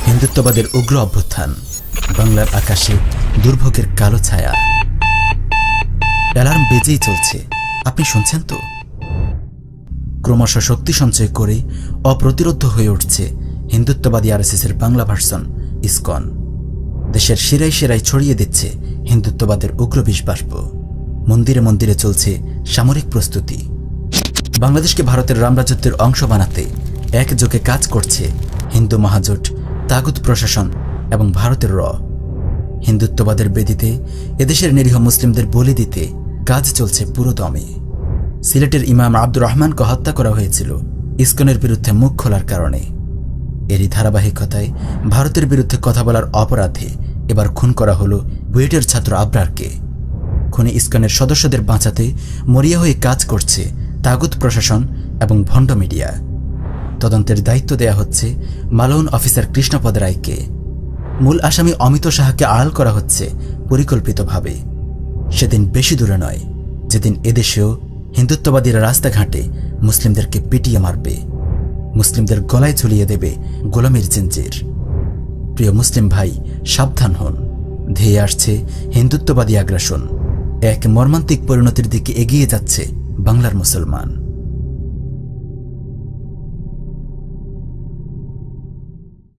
হিন্দুত্ববাদের উগ্র অভ্যুত্থান, বাংলার আকাশে দুর্ভোগের কালো ছায়া। অ্যালার্ম বেজেই চলছে, আপনি শুনছেন তো? ক্রমশ শক্তি সঞ্চয় করে অপ্রতিরোধ্য হয়ে উঠছে হিন্দুত্ববাদী আরএসএসের বাংলা ভার্সন ইসকন। দেশের শিরায় শিরায় ছড়িয়ে দিচ্ছে হিন্দুত্ববাদের উগ্র বিষবাষ্প। মন্দিরে মন্দিরে চলছে সামরিক প্রস্তুতি। বাংলাদেশকে ভারতের রামরাজত্বের অংশ বানাতে একযোগে কাজ করছে হিন্দু মহাজোট, তাগুত প্রশাসন এবং ভারতের হিন্দুত্ববাদের বেদিতে এদেশের নিরীহ মুসলিমদের বলি দিতে কাজ চলছে পুরোদমে। সিলেটের ইমাম আব্দুর রহমানকে হত্যা করা হয়েছিল ইসকনের বিরুদ্ধে মুখ খোলার কারণে। এরই ধারাবাহিকতায় ভারতের বিরুদ্ধে কথা বলার অপরাধে এবার খুন করা হলো বুয়েটের ছাত্র আবরারকে। খুনে ইসকনের সদস্যদের বাঁচাতে মরিয়া হয়ে কাজ করছে তাগুত প্রশাসন এবং ভণ্ড মিডিয়া। তদন্তের দায়িত্ব দেয়া হচ্ছে মালউন অফিসার কৃষ্ণপদ রায়কে। মূল আসামি অমিত সাহাকে আড়াল করা হচ্ছে পরিকল্পিতভাবে। সেদিন বেশি দূরে নয় যেদিন এদেশেও হিন্দুত্ববাদীরা রাস্তাঘাটে মুসলিমদেরকে পিটিয়ে মারবে, মুসলিমদের গলায় ঝুলিয়ে দেবে গোলামির জিঞ্জির। প্রিয় মুসলিম ভাই, সাবধান হন, ধেয়ে আসছে হিন্দুত্ববাদী আগ্রাসন। এক মর্মান্তিক পরিণতির দিকে এগিয়ে যাচ্ছে বাংলার মুসলমান।